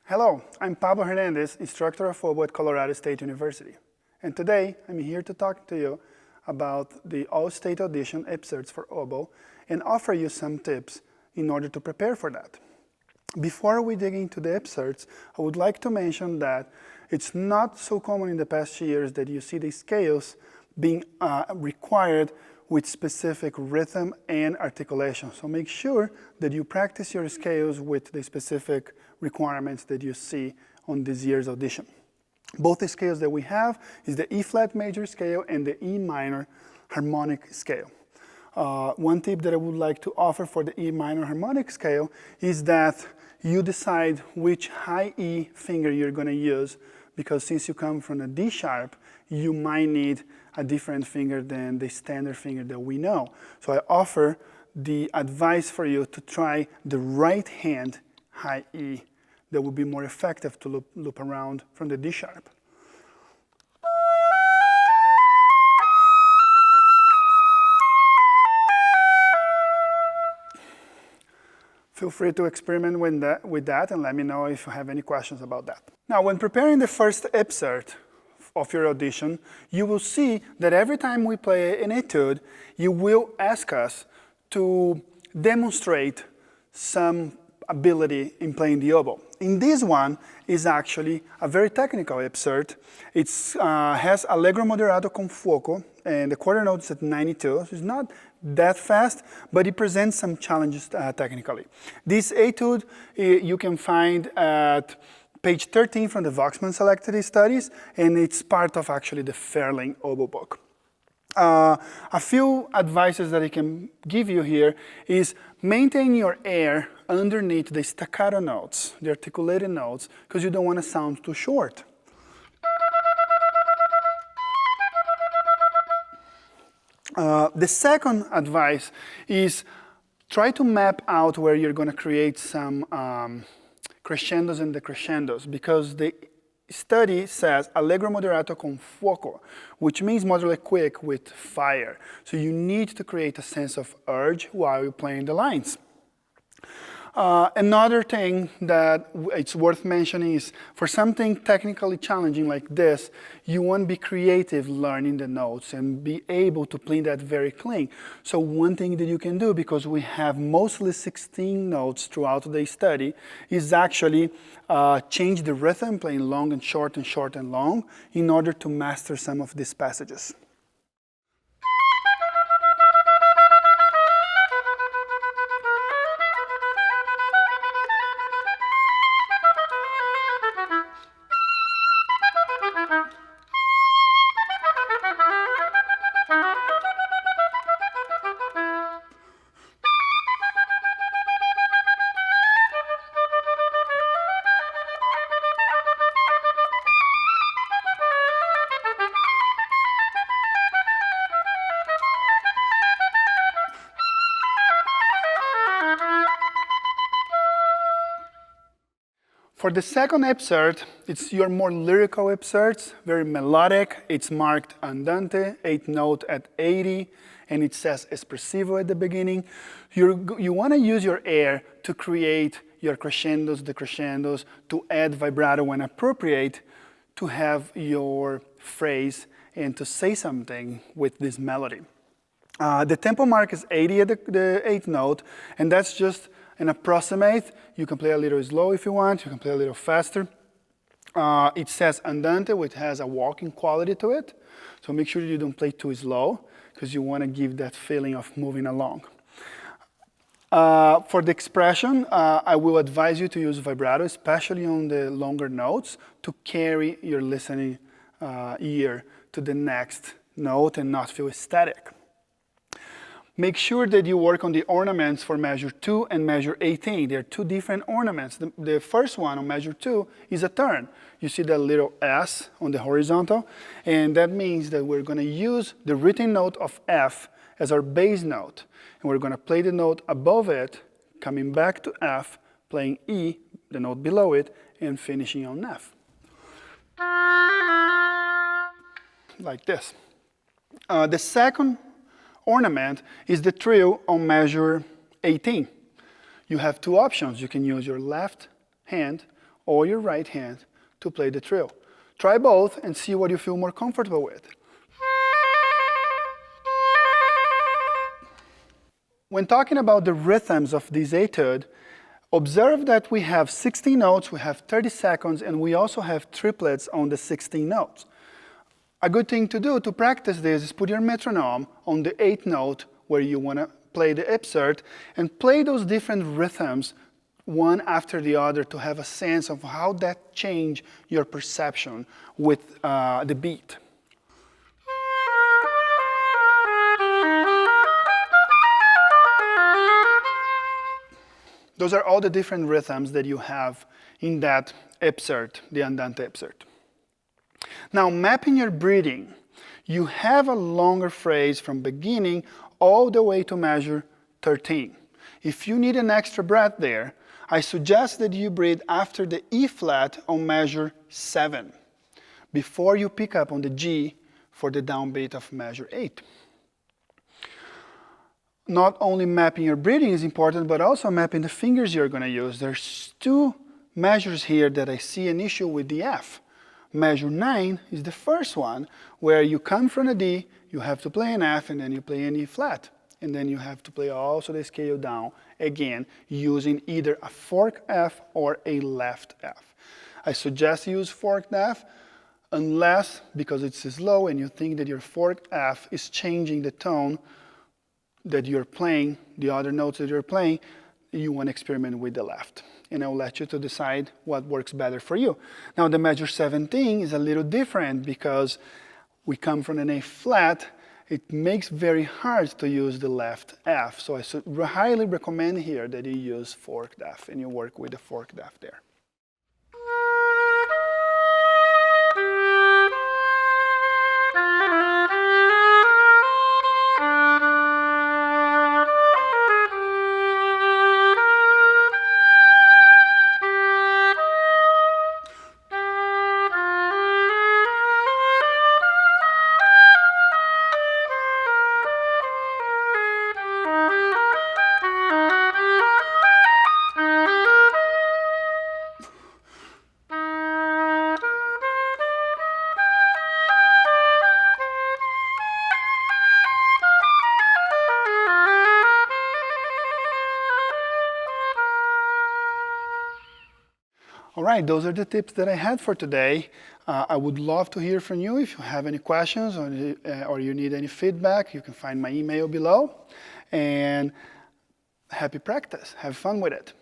Hello, I'm Pablo Hernandez, instructor of Oboe at Colorado State University. And today, I'm here to talk to you about the all-state audition episodes for Oboe and offer you some tips in order to prepare for that. Before we dig into the episodes, I would like to mention that it's not so common in the past years that you see the scales being required with specific rhythm and articulation. So make sure that you practice your scales with the specific requirements that you see on this year's audition. Both the scales that we have is the E-flat major scale and the E minor harmonic scale. One tip that I would like to offer for the E minor harmonic scale is that you decide which high E finger you're going to use, because since you come from a D sharp, you might need a different finger than the standard finger that we know. So I offer the advice for you to try the right hand high E that will be more effective to loop around from the D sharp. Feel free to experiment with that and let me know if you have any questions about that. Now, when preparing the first episode of your audition, you will see that every time we play an etude, you will ask us to demonstrate some ability in playing the oboe. In this one is actually a very technical episode. It has allegro moderato con fuoco, and the quarter note is at 92, so it's not that fast, but it presents some challenges technically. This etude you can find at page 13 from the Voxman Selected Studies, and it's part of actually the Fairlane oboe book. A few advices that I can give you here is maintain your air underneath the staccato notes, the articulated notes, because you don't want to sound too short. The second advice is try to map out where you're going to create some crescendos and decrescendos, because the study says allegro moderato con fuoco, which means moderately quick with fire. So you need to create a sense of urge while you're playing the lines. Another thing that it's worth mentioning is for something technically challenging like this, you want to be creative learning the notes and be able to play that very clean. So one thing that you can do, because we have mostly 16 notes throughout the study, is actually change the rhythm, playing long and short and short and long, in order to master some of these passages. For the second episode, it's your more lyrical episodes, very melodic. It's marked andante, 8th note at 80, and it says espressivo at the beginning. You want to use your air to create your crescendos, decrescendos, to add vibrato when appropriate, to have your phrase and to say something with this melody. The tempo mark is 80 at the 8th note, and that's just an approximate. You can play a little slow if you want, you can play a little faster. It says andante, which has a walking quality to it. So make sure you don't play too slow, because you want to give that feeling of moving along. For the expression, I will advise you to use vibrato, especially on the longer notes, to carry your listening ear to the next note and not feel static. Make sure that you work on the ornaments for measure 2 and measure 18. They're two different ornaments. The first one on measure 2 is a turn. You see that little S on the horizontal, and that means that we're going to use the written note of F as our bass note. And we're going to play the note above it, coming back to F, playing E, the note below it, and finishing on F. Like this. The second ornament is the trill on measure 18. You have two options. You can use your left hand or your right hand to play the trill. Try both and see what you feel more comfortable with. When talking about the rhythms of this etude, observe that we have 16 notes, we have 30 seconds, and we also have triplets on the 16 notes. A good thing to do to practice this is put your metronome on the 8th note where you want to play the upsert and play those different rhythms one after the other to have a sense of how that change your perception with the beat. Those are all the different rhythms that you have in that upsert, the andante upsert. Now, mapping your breathing, you have a longer phrase from beginning all the way to measure 13. If you need an extra breath there, I suggest that you breathe after the E flat on measure 7, before you pick up on the G for the downbeat of measure 8. Not only mapping your breathing is important, but also mapping the fingers you're going to use. There's 2 measures here that I see an issue with the F. Measure 9 is the first one, where you come from a D, you have to play an F, and then you play an E flat. And then you have to play also the scale down, again, using either a forked F or a left F. I suggest you use forked F, unless, because it's slow and you think that your forked F is changing the tone that you're playing, the other notes that you're playing, you want to experiment with the left. And I'll let you to decide what works better for you. Now the measure 17 is a little different because we come from an A flat. It makes very hard to use the left F. So I highly recommend here that you use forked F and you work with the forked F there. All right, those are the tips that I had for today. I would love to hear from you. If you have any questions or you need any feedback, you can find my email below. And happy practice. Have fun with it.